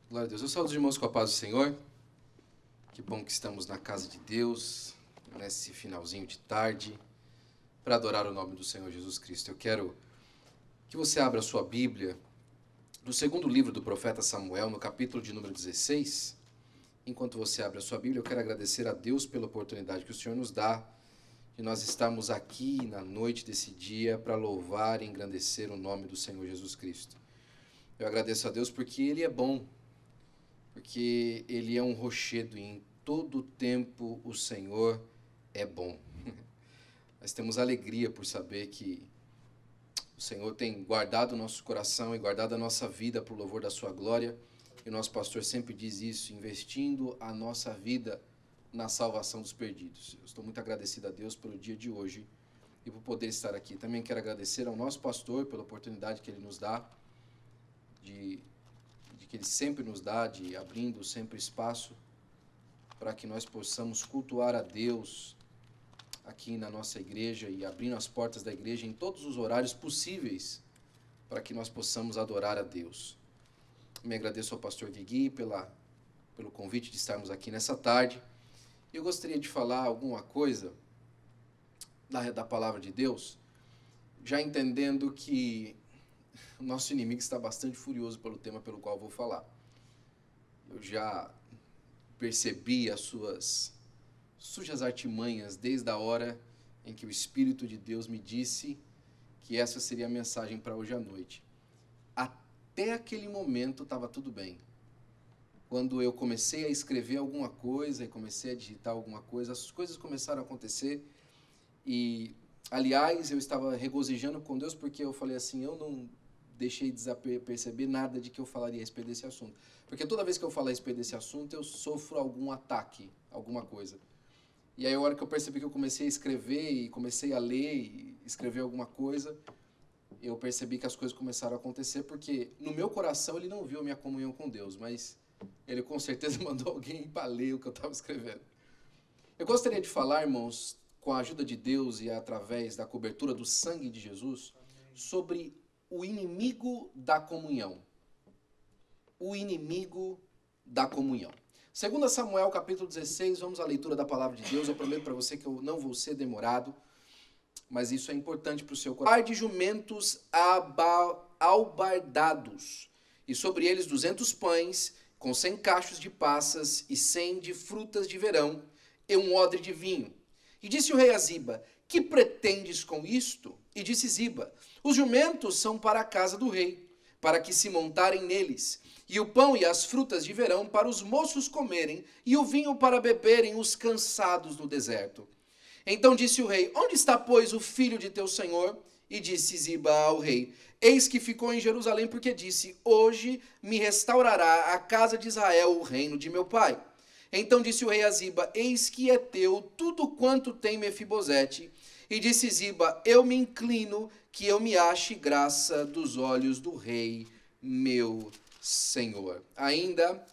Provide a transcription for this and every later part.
Glória a Deus. Eu saúdo os irmãos com a paz do Senhor. Que bom que estamos na casa de Deus, nesse finalzinho de tarde, para adorar o nome do Senhor Jesus Cristo. Eu quero que você abra a sua Bíblia no segundo livro do profeta Samuel, no capítulo de número 16. Enquanto você abre a sua Bíblia, eu quero agradecer a Deus pela oportunidade que o Senhor nos dá de nós estarmos aqui na noite desse dia para louvar e engrandecer o nome do Senhor Jesus Cristo. Eu agradeço a Deus porque Ele é bom, porque Ele é um rochedo e em todo tempo o Senhor é bom. Nós temos alegria por saber que o Senhor tem guardado o nosso coração e guardado a nossa vida para o louvor da sua glória. E o nosso pastor sempre diz isso, investindo a nossa vida na salvação dos perdidos. Eu estou muito agradecido a Deus pelo dia de hoje e por poder estar aqui. Também quero agradecer ao nosso pastor pela oportunidade que ele nos dá, de que ele sempre nos dá, de abrindo sempre espaço para que nós possamos cultuar a Deus aqui na nossa igreja e abrindo as portas da igreja em todos os horários possíveis para que nós possamos adorar a Deus. Me agradeço ao pastor Guigui pelo convite de estarmos aqui nessa tarde. Eu gostaria de falar alguma coisa da palavra de Deus, já entendendo que o nosso inimigo está bastante furioso pelo tema pelo qual vou falar. Eu já percebi as suas sujas artimanhas desde a hora em que o Espírito de Deus me disse que essa seria a mensagem para hoje à noite. Até aquele momento estava tudo bem. Quando eu comecei a escrever alguma coisa e comecei a digitar alguma coisa, as coisas começaram a acontecer e, aliás, eu estava regozijando com Deus porque eu falei assim, eu não deixei perceber nada de que eu falaria a respeito desse assunto. Porque toda vez que eu falo a respeito desse assunto, eu sofro algum ataque, alguma coisa. E aí, a hora que eu percebi que eu comecei a escrever e comecei a ler e escrever alguma coisa, eu percebi que as coisas começaram a acontecer porque no meu coração ele não viu a minha comunhão com Deus, mas ele com certeza mandou alguém para ler o que eu estava escrevendo. Eu gostaria de falar, irmãos, com a ajuda de Deus e através da cobertura do sangue de Jesus, sobre o inimigo da comunhão. O inimigo da comunhão. 2 Samuel, capítulo 16, vamos à leitura da palavra de Deus. Eu prometo para você que eu não vou ser demorado, mas isso é importante para o seu coração. Par de jumentos albardados, e sobre eles 200 pães, com 100 cachos de passas e 100 de frutas de verão, e um odre de vinho. E disse o rei a Ziba, que pretendes com isto? E disse Ziba, os jumentos são para a casa do rei, para que se montarem neles, e o pão e as frutas de verão para os moços comerem, e o vinho para beberem os cansados no deserto. Então disse o rei, onde está, pois, o filho de teu senhor? E disse Ziba ao rei, eis que ficou em Jerusalém, porque disse, hoje me restaurará a casa de Israel o reino de meu pai. Então disse o rei a Ziba, eis que é teu tudo quanto tem Mefibosete. E disse Ziba, eu me inclino que eu me ache graça dos olhos do rei, meu senhor. Ainda,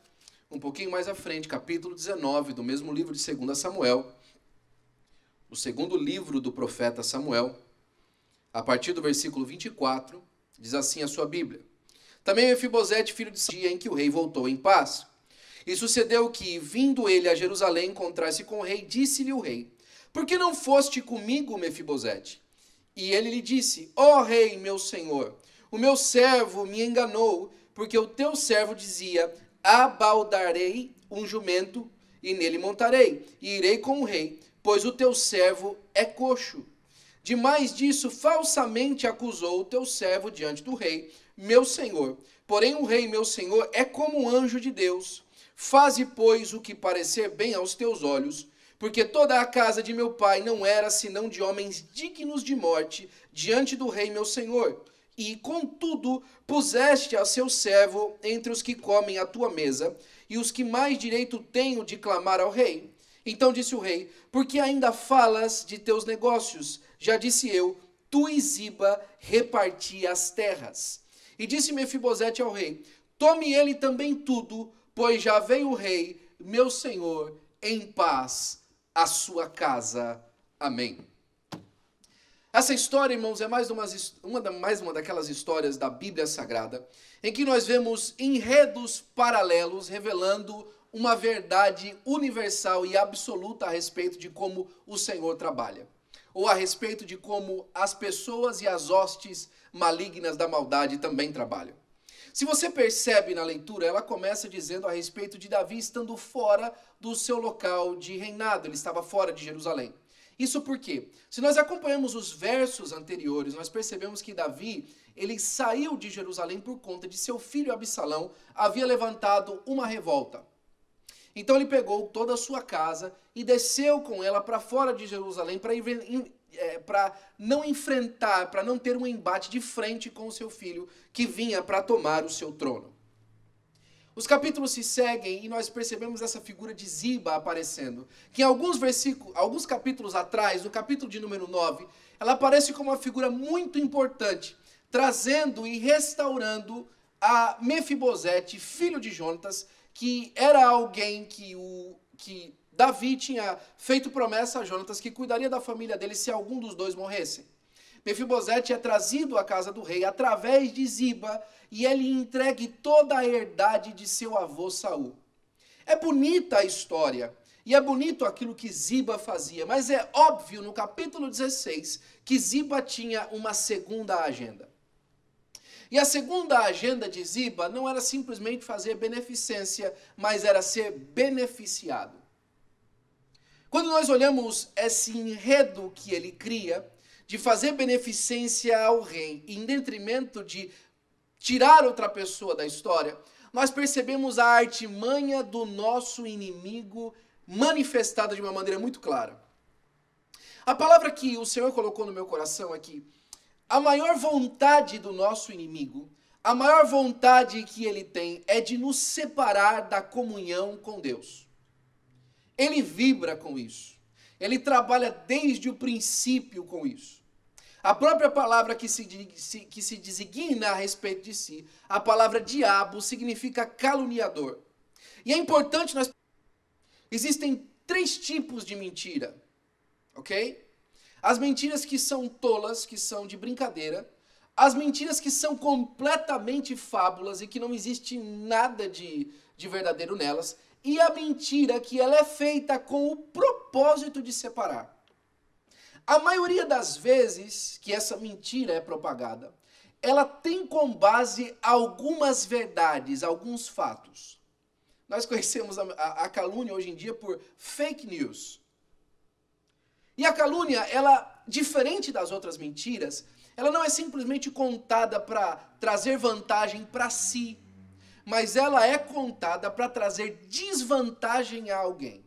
um pouquinho mais à frente, capítulo 19 do mesmo livro de 2 Samuel, o segundo livro do profeta Samuel, a partir do versículo 24, diz assim a sua Bíblia. Também Mefibosete, filho de dia em que o rei voltou em paz. E sucedeu que, vindo ele a Jerusalém encontrar-se com o rei, disse-lhe o rei, por que não foste comigo, Mefibosete? E ele lhe disse, ó rei, meu senhor, o meu servo me enganou, porque o teu servo dizia, abaldarei um jumento, e nele montarei, e irei com o rei, pois o teu servo é coxo. Demais disso, falsamente acusou o teu servo diante do rei, meu senhor. Porém o rei, meu senhor, é como um anjo de Deus. Faze, pois, o que parecer bem aos teus olhos, porque toda a casa de meu pai não era senão de homens dignos de morte diante do rei, meu senhor. E, contudo, puseste a seu servo entre os que comem à tua mesa, e os que mais direito tenho de clamar ao rei. Então disse o rei, porque ainda falas de teus negócios? Já disse eu, tu e Ziba reparti as terras. E disse Mefibosete ao rei, tome ele também tudo, pois já veio o rei, meu senhor, em paz à sua casa. Amém. Essa história, irmãos, é mais uma daquelas histórias da Bíblia Sagrada, em que nós vemos enredos paralelos revelando uma verdade universal e absoluta a respeito de como o Senhor trabalha, ou a respeito de como as pessoas e as hostes malignas da maldade também trabalham. Se você percebe na leitura, ela começa dizendo a respeito de Davi estando fora do seu local de reinado, ele estava fora de Jerusalém. Isso porque, se nós acompanhamos os versos anteriores, nós percebemos que Davi, ele saiu de Jerusalém por conta de seu filho Absalão havia levantado uma revolta. Então ele pegou toda a sua casa e desceu com ela para fora de Jerusalém para não enfrentar, para não ter um embate de frente com o seu filho que vinha para tomar o seu trono. Os capítulos se seguem e nós percebemos essa figura de Ziba aparecendo, que em alguns capítulos atrás, no capítulo de número 9, ela aparece como uma figura muito importante, trazendo e restaurando a Mefibosete, filho de Jonatas, que era alguém que Davi tinha feito promessa a Jonatas que cuidaria da família dele se algum dos dois morresse. Mefibosete é trazido à casa do rei através de Ziba e ele entregue toda a herdade de seu avô Saul. É bonita a história e é bonito aquilo que Ziba fazia, mas é óbvio no capítulo 16 que Ziba tinha uma segunda agenda. E a segunda agenda de Ziba não era simplesmente fazer beneficência, mas era ser beneficiado. Quando nós olhamos esse enredo que ele cria, de fazer beneficência ao rei, em detrimento de tirar outra pessoa da história, nós percebemos a artimanha do nosso inimigo manifestada de uma maneira muito clara. A palavra que o Senhor colocou no meu coração aqui, a maior vontade do nosso inimigo, a maior vontade que ele tem é de nos separar da comunhão com Deus. Ele vibra com isso. Ele trabalha desde o princípio com isso. A própria palavra que se designa a respeito de si, a palavra diabo, significa caluniador. E é importante nós... Existem 3 tipos de mentira, ok? As mentiras que são tolas, que são de brincadeira. As mentiras que são completamente fábulas e que não existe nada de verdadeiro nelas. E a mentira que ela é feita com o propósito de separar. A maioria das vezes que essa mentira é propagada, ela tem como base algumas verdades, alguns fatos. Nós conhecemos a calúnia hoje em dia por fake news. E a calúnia, ela, diferente das outras mentiras, ela não é simplesmente contada para trazer vantagem para si, mas ela é contada para trazer desvantagem a alguém.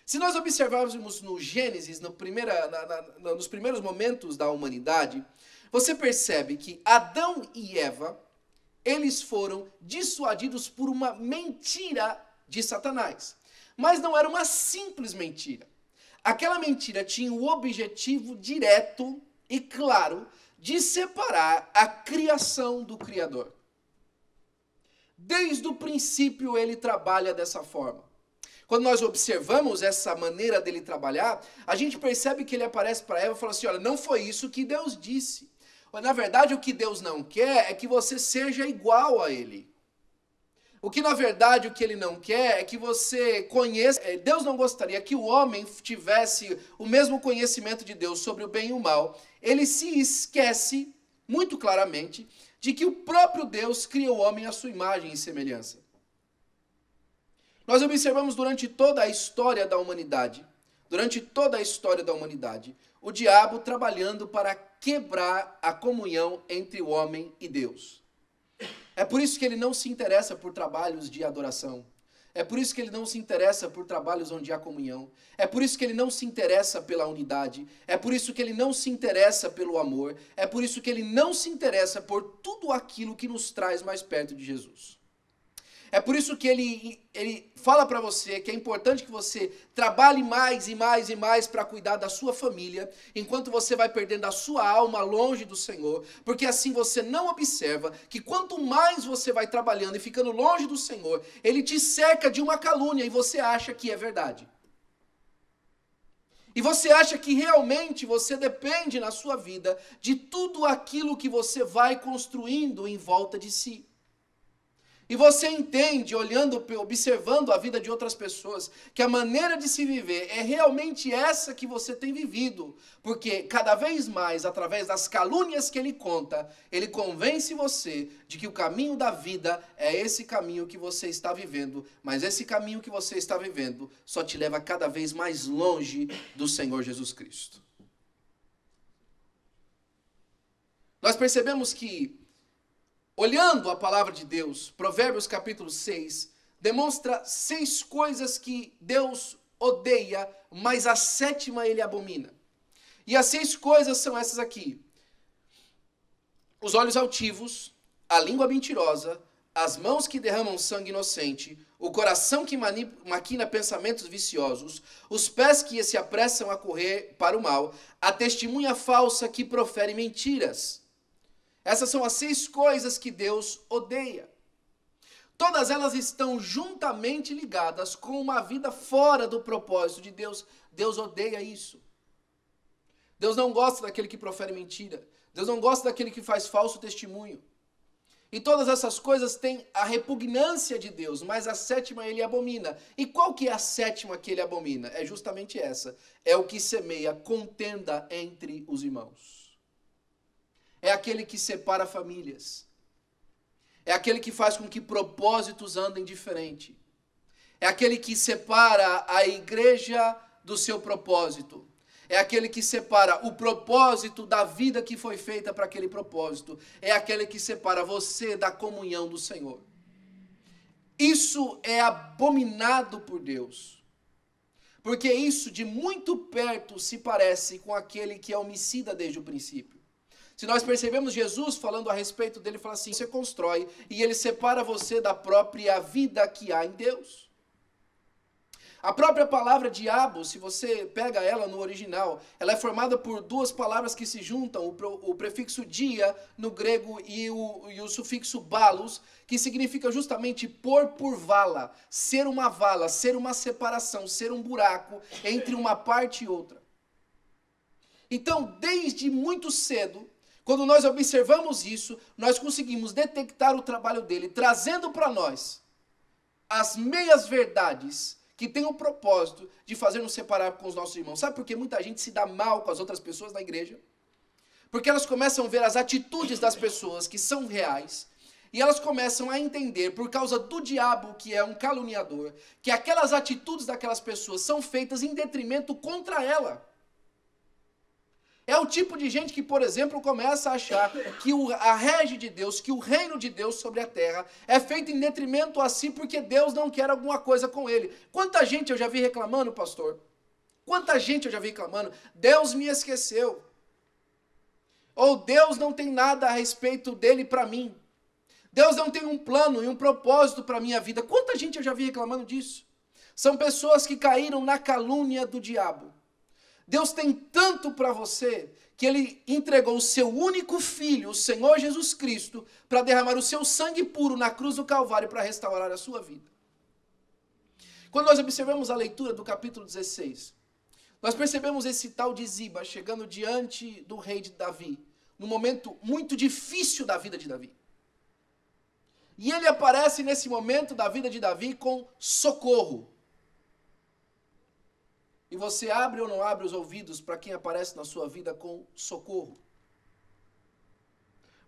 Se nós observarmos no Gênesis, nos primeiros momentos da humanidade, você percebe que Adão e Eva, eles foram dissuadidos por uma mentira de Satanás. Mas não era uma simples mentira. Aquela mentira tinha o objetivo direto e claro de separar a criação do Criador. Desde o princípio ele trabalha dessa forma. Quando nós observamos essa maneira dele trabalhar, a gente percebe que ele aparece para Eva e fala assim, olha, não foi isso que Deus disse. Na verdade, o que Deus não quer é que você seja igual a ele. O que, na verdade, o que ele não quer é que você conheça... Deus não gostaria que o homem tivesse o mesmo conhecimento de Deus sobre o bem e o mal. Ele se esquece, muito claramente, de que o próprio Deus cria o homem à sua imagem e semelhança. Nós observamos durante toda a história da humanidade, o diabo trabalhando para quebrar a comunhão entre o homem e Deus. É por isso que ele não se interessa por trabalhos de adoração. É por isso que ele não se interessa por trabalhos onde há comunhão. É por isso que ele não se interessa pela unidade. É por isso que ele não se interessa pelo amor. É por isso que ele não se interessa por tudo aquilo que nos traz mais perto de Jesus. É por isso que ele fala para você que é importante que você trabalhe mais e mais e mais para cuidar da sua família, enquanto você vai perdendo a sua alma longe do Senhor, porque assim você não observa que quanto mais você vai trabalhando e ficando longe do Senhor, ele te cerca de uma calúnia e você acha que é verdade. E você acha que realmente você depende na sua vida de tudo aquilo que você vai construindo em volta de si. E você entende, olhando, observando a vida de outras pessoas, que a maneira de se viver é realmente essa que você tem vivido. Porque cada vez mais, através das calúnias que ele conta, ele convence você de que o caminho da vida é esse caminho que você está vivendo. Mas esse caminho que você está vivendo só te leva cada vez mais longe do Senhor Jesus Cristo. Nós percebemos que, olhando a palavra de Deus, Provérbios capítulo 6, demonstra 6 coisas que Deus odeia, mas a 7ª ele abomina. E as 6 coisas são essas aqui: os olhos altivos, a língua mentirosa, as mãos que derramam sangue inocente, o coração que maquina pensamentos viciosos, os pés que se apressam a correr para o mal, a testemunha falsa que profere mentiras. Essas são as 6 coisas que Deus odeia. Todas elas estão juntamente ligadas com uma vida fora do propósito de Deus. Deus odeia isso. Deus não gosta daquele que profere mentira. Deus não gosta daquele que faz falso testemunho. E todas essas coisas têm a repugnância de Deus, mas a 7ª ele abomina. E qual que é a 7ª que ele abomina? É justamente essa. É o que semeia contenda entre os irmãos. É aquele que separa famílias. É aquele que faz com que propósitos andem diferente. É aquele que separa a igreja do seu propósito. É aquele que separa o propósito da vida que foi feita para aquele propósito. É aquele que separa você da comunhão do Senhor. Isso é abominado por Deus. Porque isso de muito perto se parece com aquele que é homicida desde o princípio. Se nós percebemos Jesus falando a respeito dele, fala assim: você constrói e ele separa você da própria vida que há em Deus. A própria palavra diabo, se você pega ela no original, ela é formada por 2 palavras que se juntam, o prefixo dia no grego e o sufixo balos, que significa justamente pôr por vala, ser uma separação, ser um buraco entre uma parte e outra. Então, desde muito cedo, quando nós observamos isso, nós conseguimos detectar o trabalho dele, trazendo para nós as meias verdades que têm o propósito de fazer nos separar com os nossos irmãos. Sabe por que muita gente se dá mal com as outras pessoas na igreja? Porque elas começam a ver as atitudes das pessoas que são reais, e elas começam a entender, por causa do diabo, que é um caluniador, que aquelas atitudes daquelas pessoas são feitas em detrimento contra ela. É o tipo de gente que, por exemplo, começa a achar que a rege de Deus, que o reino de Deus sobre a terra é feito em detrimento a si porque Deus não quer alguma coisa com ele. Quanta gente eu já vi reclamando, pastor? Quanta gente eu já vi reclamando? Deus me esqueceu. Ou Deus não tem nada a respeito dele para mim. Deus não tem um plano e um propósito para a minha vida. Quanta gente eu já vi reclamando disso? São pessoas que caíram na calúnia do diabo. Deus tem tanto para você que ele entregou o seu único filho, o Senhor Jesus Cristo, para derramar o seu sangue puro na cruz do Calvário para restaurar a sua vida. Quando nós observamos a leitura do capítulo 16, nós percebemos esse tal de Ziba chegando diante do rei de Davi, num momento muito difícil da vida de Davi. E ele aparece nesse momento da vida de Davi com socorro. E você abre ou não abre os ouvidos para quem aparece na sua vida com socorro?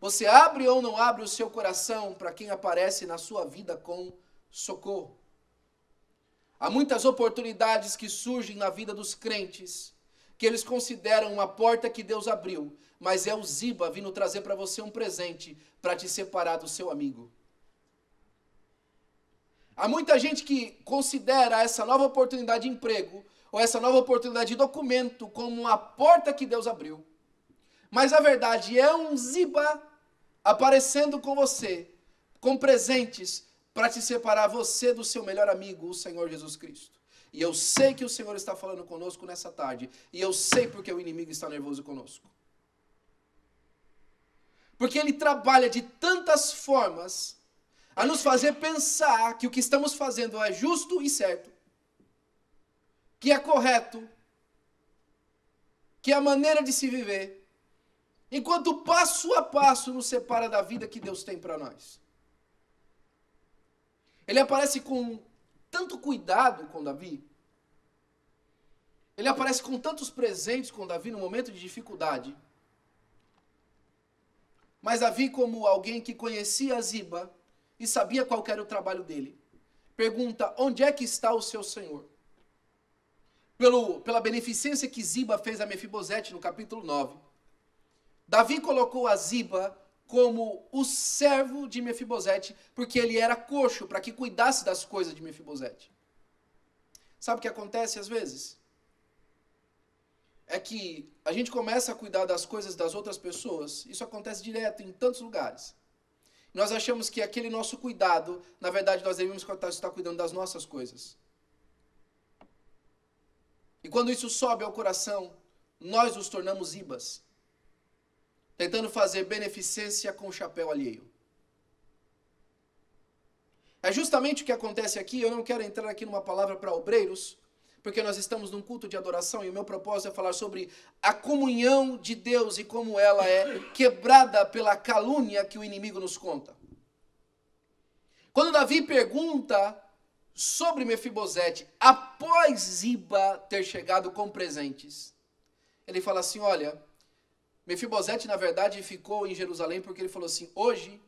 Você abre ou não abre o seu coração para quem aparece na sua vida com socorro? Há muitas oportunidades que surgem na vida dos crentes, que eles consideram uma porta que Deus abriu, mas é o Ziba vindo trazer para você um presente para te separar do seu amigo. Há muita gente que considera essa nova oportunidade de emprego ou essa nova oportunidade de documento como uma porta que Deus abriu. Mas a verdade é um Ziba aparecendo com você, com presentes para te separar você do seu melhor amigo, o Senhor Jesus Cristo. E eu sei que o Senhor está falando conosco nessa tarde. E eu sei porque o inimigo está nervoso conosco. Porque ele trabalha de tantas formas a nos fazer pensar que o que estamos fazendo é justo e certo, que é correto, que é a maneira de se viver, enquanto passo a passo nos separa da vida que Deus tem para nós. Ele aparece com tanto cuidado com Davi, ele aparece com tantos presentes com Davi no momento de dificuldade. Mas Davi, como alguém que conhecia Ziba e sabia qual era o trabalho dele, pergunta: onde é que está o seu Senhor? Pela beneficência que Ziba fez a Mefibosete no capítulo 9, Davi colocou a Ziba como o servo de Mefibosete, porque ele era coxo, para que cuidasse das coisas de Mefibosete. Sabe o que acontece às vezes? É que a gente começa a cuidar das coisas das outras pessoas, isso acontece direto em tantos lugares. Nós achamos que aquele nosso cuidado, na verdade, nós devemos estar cuidando das nossas coisas. E quando isso sobe ao coração, nós nos tornamos Zibas, tentando fazer beneficência com o chapéu alheio. É justamente o que acontece aqui. Eu não quero entrar aqui numa palavra para obreiros, porque nós estamos num culto de adoração e o meu propósito é falar sobre a comunhão de Deus e como ela é quebrada pela calúnia que o inimigo nos conta. Quando Davi pergunta sobre Mefibosete, após Ziba ter chegado com presentes, ele fala assim: olha, Mefibosete na verdade ficou em Jerusalém porque ele falou assim: hoje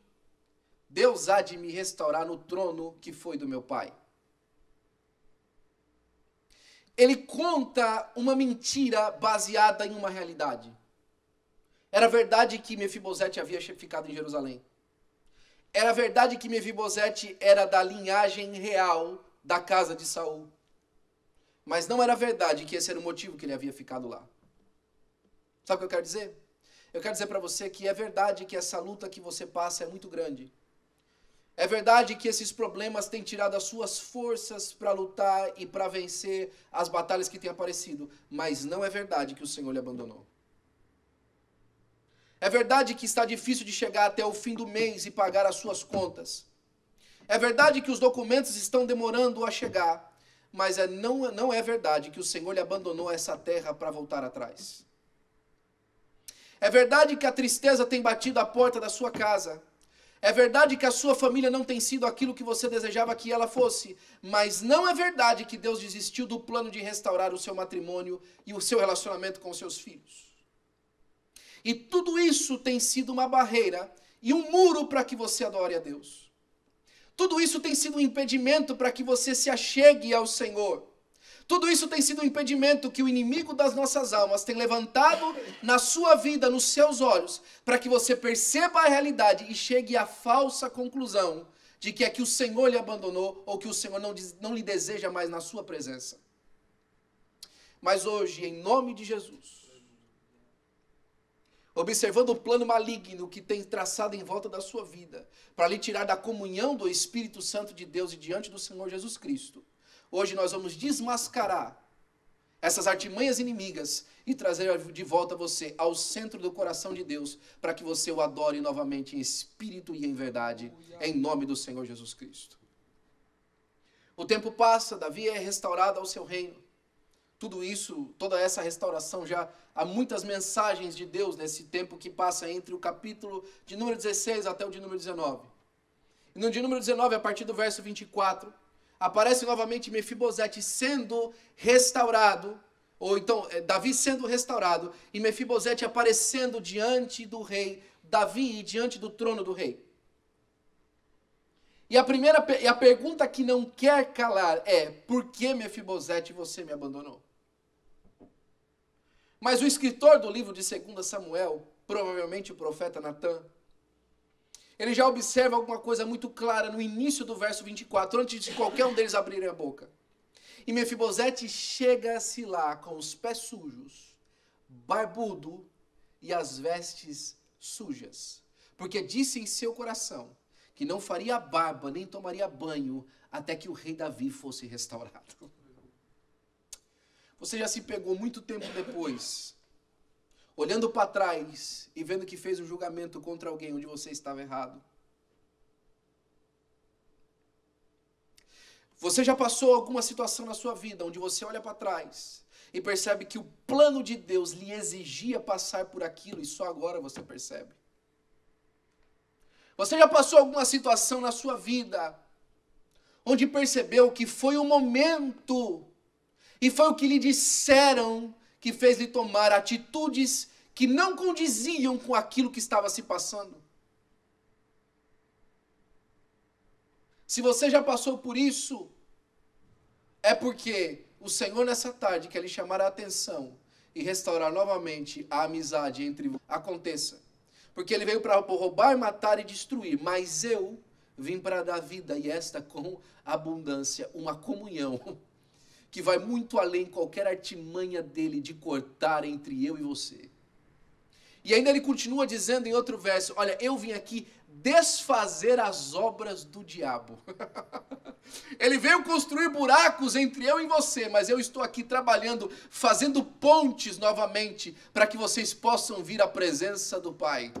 Deus há de me restaurar no trono que foi do meu pai. Ele conta uma mentira baseada em uma realidade. Era verdade que Mefibosete havia ficado em Jerusalém. Era verdade que Mefibosete era da linhagem real da casa de Saul. Mas não era verdade que esse era o motivo que ele havia ficado lá. Sabe o que eu quero dizer? Eu quero dizer para você que é verdade que essa luta que você passa é muito grande. É verdade que esses problemas têm tirado as suas forças para lutar e para vencer as batalhas que têm aparecido. Mas não é verdade que o Senhor lhe abandonou. É verdade que está difícil de chegar até o fim do mês e pagar as suas contas. É verdade que os documentos estão demorando a chegar. Mas não é verdade que o Senhor lhe abandonou essa terra para voltar atrás. É verdade que a tristeza tem batido a porta da sua casa. É verdade que a sua família não tem sido aquilo que você desejava que ela fosse. Mas não é verdade que Deus desistiu do plano de restaurar o seu matrimônio e o seu relacionamento com os seus filhos. E tudo isso tem sido uma barreira e um muro para que você adore a Deus. Tudo isso tem sido um impedimento para que você se achegue ao Senhor. Tudo isso tem sido um impedimento que o inimigo das nossas almas tem levantado na sua vida, nos seus olhos, para que você perceba a realidade e chegue à falsa conclusão de que é que o Senhor lhe abandonou ou que o Senhor não lhe deseja mais na sua presença. Mas hoje, em nome de Jesus, observando o plano maligno que tem traçado em volta da sua vida, para lhe tirar da comunhão do Espírito Santo de Deus e diante do Senhor Jesus Cristo, hoje nós vamos desmascarar essas artimanhas inimigas e trazer de volta você ao centro do coração de Deus, para que você o adore novamente em espírito e em verdade, em nome do Senhor Jesus Cristo. O tempo passa, Davi é restaurado ao seu reino. Tudo isso, toda essa restauração, já há muitas mensagens de Deus nesse tempo que passa entre o capítulo de número 16 até o de número 19. E no de número 19, a partir do verso 24, aparece novamente Mefibosete sendo restaurado, ou então Davi sendo restaurado, e Mefibosete aparecendo diante do rei Davi e diante do trono do rei. E a pergunta que não quer calar é: por que, Mefibosete, você me abandonou? Mas o escritor do livro de 2 Samuel, provavelmente o profeta Natã, ele já observa alguma coisa muito clara no início do verso 24, antes de qualquer um deles abrirem a boca. E Mefibosete chega-se lá com os pés sujos, barbudo e as vestes sujas, porque disse em seu coração que não faria barba nem tomaria banho até que o rei Davi fosse restaurado. Você já se pegou muito tempo depois, olhando para trás e vendo que fez um julgamento contra alguém onde você estava errado? Você já passou alguma situação na sua vida onde você olha para trás e percebe que o plano de Deus lhe exigia passar por aquilo e só agora você percebe. Você já passou alguma situação na sua vida onde percebeu que foi o momento e foi o que lhe disseram que fez lhe tomar atitudes que não condiziam com aquilo que estava se passando? Se você já passou por isso, é porque o Senhor nessa tarde quer lhe chamar a atenção e restaurar novamente a amizade entre vocês. Aconteça. Porque ele veio para roubar, matar e destruir. Mas eu vim para dar vida e esta com abundância. Uma comunhão que vai muito além qualquer artimanha dele de cortar entre eu e você. E ainda ele continua dizendo em outro verso, olha, eu vim aqui desfazer as obras do diabo. Ele veio construir buracos entre eu e você, mas eu estou aqui trabalhando, fazendo pontes novamente, para que vocês possam vir à presença do Pai.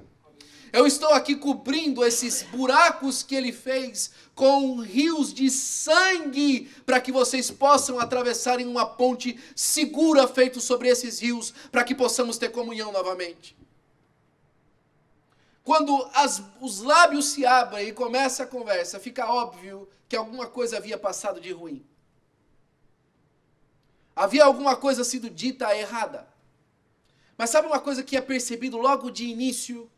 Eu estou aqui cobrindo esses buracos que ele fez com rios de sangue, para que vocês possam atravessar em uma ponte segura feita sobre esses rios, para que possamos ter comunhão novamente. Quando os lábios se abrem e começa a conversa, fica óbvio que alguma coisa havia passado de ruim. Havia alguma coisa sido dita errada. Mas sabe uma coisa que é percebido logo de início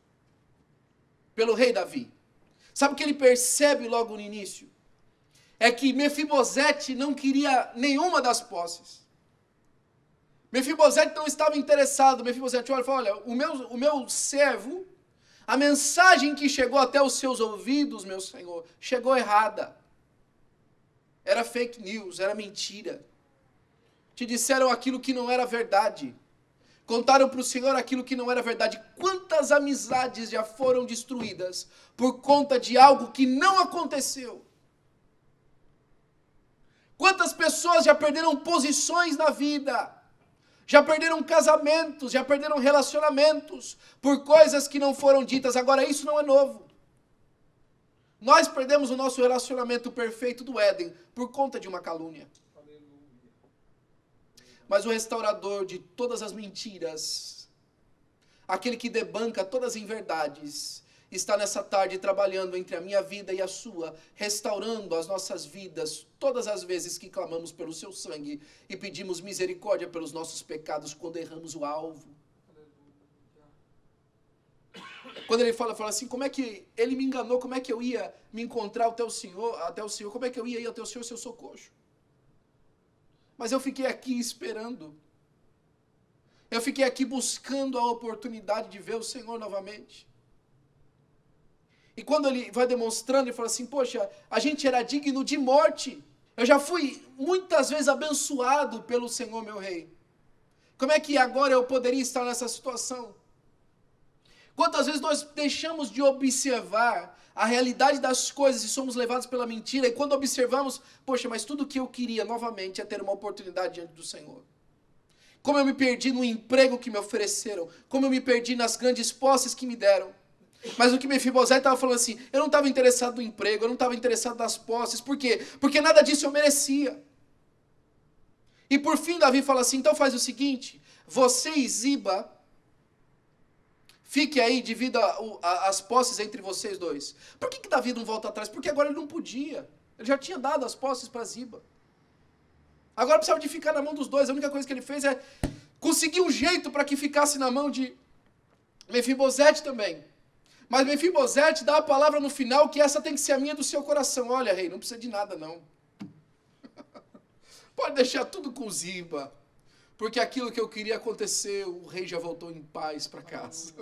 pelo rei Davi? Sabe o que ele percebe logo no início? É que Mefibosete não queria nenhuma das posses. Mefibosete não estava interessado. Mefibosete olha, o meu servo, a mensagem que chegou até os seus ouvidos, meu Senhor, chegou errada. Era fake news, era mentira. Te disseram aquilo que não era verdade. Contaram para o Senhor aquilo que não era verdade. Quantas amizades já foram destruídas por conta de algo que não aconteceu? Quantas pessoas já perderam posições na vida? Já perderam casamentos, já perderam relacionamentos por coisas que não foram ditas. Agora, isso não é novo. Nós perdemos o nosso relacionamento perfeito do Éden por conta de uma calúnia. Mas o restaurador de todas as mentiras, aquele que debanca todas as inverdades, está nessa tarde trabalhando entre a minha vida e a sua, restaurando as nossas vidas todas as vezes que clamamos pelo seu sangue e pedimos misericórdia pelos nossos pecados quando erramos o alvo. Quando ele fala assim, como é que ele me enganou, como é que eu ia me encontrar até o Senhor, como é que eu ia ir até o Senhor se eu sou coxo? Mas eu fiquei aqui esperando. Eu fiquei aqui buscando a oportunidade de ver o Senhor novamente. E quando ele vai demonstrando, ele fala assim, poxa, a gente era digno de morte. Eu já fui muitas vezes abençoado pelo Senhor, meu rei. Como é que agora eu poderia estar nessa situação? Quantas vezes nós deixamos de observar a realidade das coisas e somos levados pela mentira, e quando observamos, poxa, mas tudo o que eu queria novamente é ter uma oportunidade diante do Senhor. Como eu me perdi no emprego que me ofereceram, como eu me perdi nas grandes posses que me deram. Mas o que Mefibosete estava falando assim, eu não estava interessado no emprego, eu não estava interessado nas posses. Por quê? Porque nada disso eu merecia. E por fim Davi fala assim, então faz o seguinte, você e Ziba, fique aí, divida as posses entre vocês dois. Por que Davi não volta atrás? Porque agora ele não podia. Ele já tinha dado as posses para Ziba. Agora precisava de ficar na mão dos dois. A única coisa que ele fez é conseguir um jeito para que ficasse na mão de Mefibosete também. Mas Mefibosete dá a palavra no final que essa tem que ser a minha do seu coração. Olha, rei, não precisa de nada, não. Pode deixar tudo com Ziba. Porque aquilo que eu queria acontecer, o rei já voltou em paz para casa.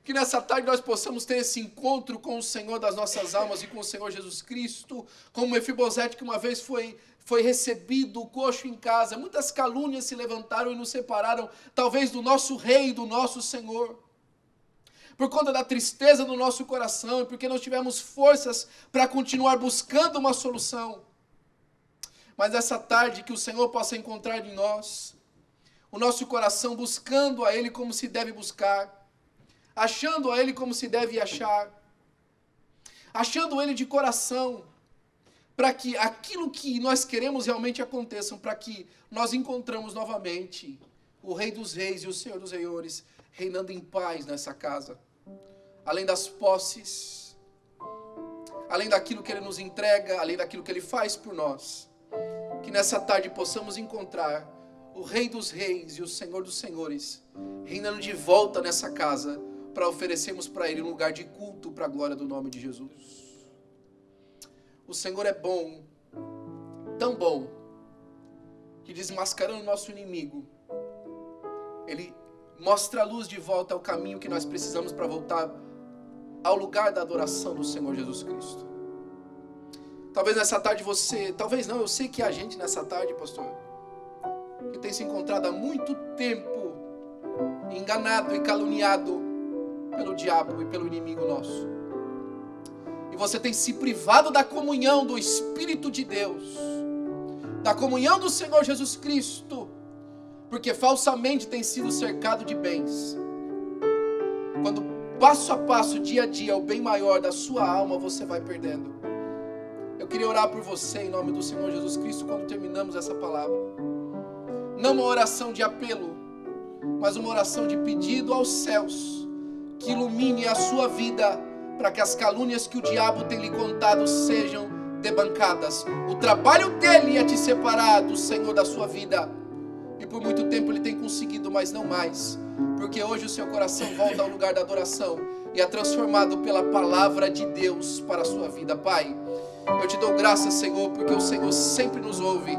Que nessa tarde nós possamos ter esse encontro com o Senhor das nossas almas e com o Senhor Jesus Cristo, como Mefibosete que uma vez foi recebido coxo em casa. Muitas calúnias se levantaram e nos separaram, talvez do nosso rei, do nosso Senhor. Por conta da tristeza do nosso coração e porque não tivemos forças para continuar buscando uma solução. Mas essa tarde que o Senhor possa encontrar em nós o nosso coração buscando a Ele como se deve buscar, achando a Ele como se deve achar, achando Ele de coração, para que aquilo que nós queremos realmente aconteça, para que nós encontramos novamente o Rei dos Reis e o Senhor dos Senhores reinando em paz nessa casa. Além das posses, além daquilo que Ele nos entrega, além daquilo que Ele faz por nós, que nessa tarde possamos encontrar o Rei dos Reis e o Senhor dos Senhores reinando de volta nessa casa, para oferecermos para Ele um lugar de culto para a glória do nome de Jesus. O Senhor é bom, tão bom, que desmascarando o nosso inimigo, Ele mostra a luz de volta ao caminho que nós precisamos para voltar ao lugar da adoração do Senhor Jesus Cristo. Talvez nessa tarde você, talvez não, eu sei que a gente nessa tarde, pastor, que tem se encontrado há muito tempo enganado e caluniado pelo diabo e pelo inimigo nosso. E você tem se privado da comunhão do Espírito de Deus, da comunhão do Senhor Jesus Cristo, porque falsamente tem sido cercado de bens. Quando passo a passo, dia a dia, o bem maior da sua alma você vai perdendo. Eu queria orar por você em nome do Senhor Jesus Cristo quando terminamos essa palavra. Não uma oração de apelo, mas uma oração de pedido aos céus que ilumine a sua vida, para que as calúnias que o diabo tem lhe contado sejam debancadas. O trabalho dele ia te separar do Senhor da sua vida, e por muito tempo ele tem conseguido, mas não mais, porque hoje o seu coração volta ao lugar da adoração e é transformado pela palavra de Deus para a sua vida. Pai, eu te dou graças, Senhor, porque o Senhor sempre nos ouve,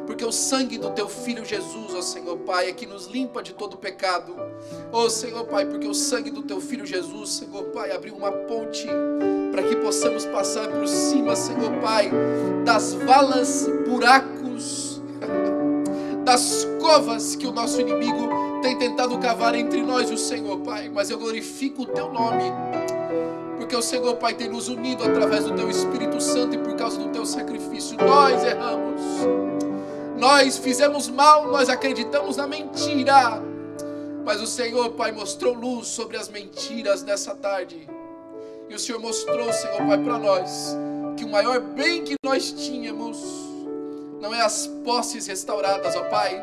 porque o sangue do teu Filho Jesus, ó Senhor Pai, é que nos limpa de todo pecado. Ó Senhor Pai, porque o sangue do teu Filho Jesus, Senhor Pai, abriu uma ponte para que possamos passar por cima, Senhor Pai, das valas, buracos, das covas que o nosso inimigo tem tentado cavar entre nós e o Senhor Pai. Mas eu glorifico o teu nome, porque o Senhor Pai tem nos unido através do teu Espírito Santo, e por causa do teu sacrifício nós erramos. Nós fizemos mal, nós acreditamos na mentira, mas o Senhor, Pai, mostrou luz sobre as mentiras nessa tarde. E o Senhor mostrou, Senhor, Pai, para nós, que o maior bem que nós tínhamos não é as posses restauradas, ó Pai,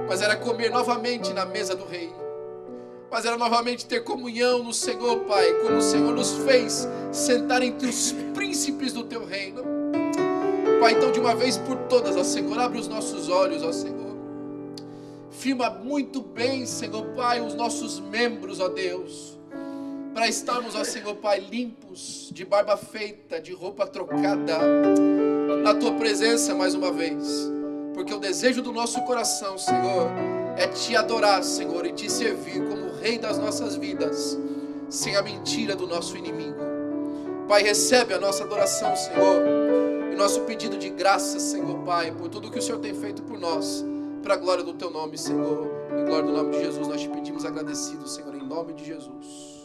mas era comer novamente na mesa do Rei. Mas era novamente ter comunhão no Senhor, Pai, como o Senhor nos fez sentar entre os príncipes do teu reino. Pai, então de uma vez por todas, ó Senhor, abre os nossos olhos, ó Senhor. Firma muito bem, Senhor Pai, os nossos membros, ó Deus, para estarmos, ó Senhor Pai, limpos, de barba feita, de roupa trocada, na tua presença mais uma vez. Porque o desejo do nosso coração, Senhor, é te adorar, Senhor, e te servir como o Rei das nossas vidas, sem a mentira do nosso inimigo. Pai, recebe a nossa adoração, Senhor, e nosso pedido de graça, Senhor Pai, por tudo que o Senhor tem feito por nós, para a glória do teu nome, Senhor, em glória do nome de Jesus, nós te pedimos agradecidos, Senhor, em nome de Jesus.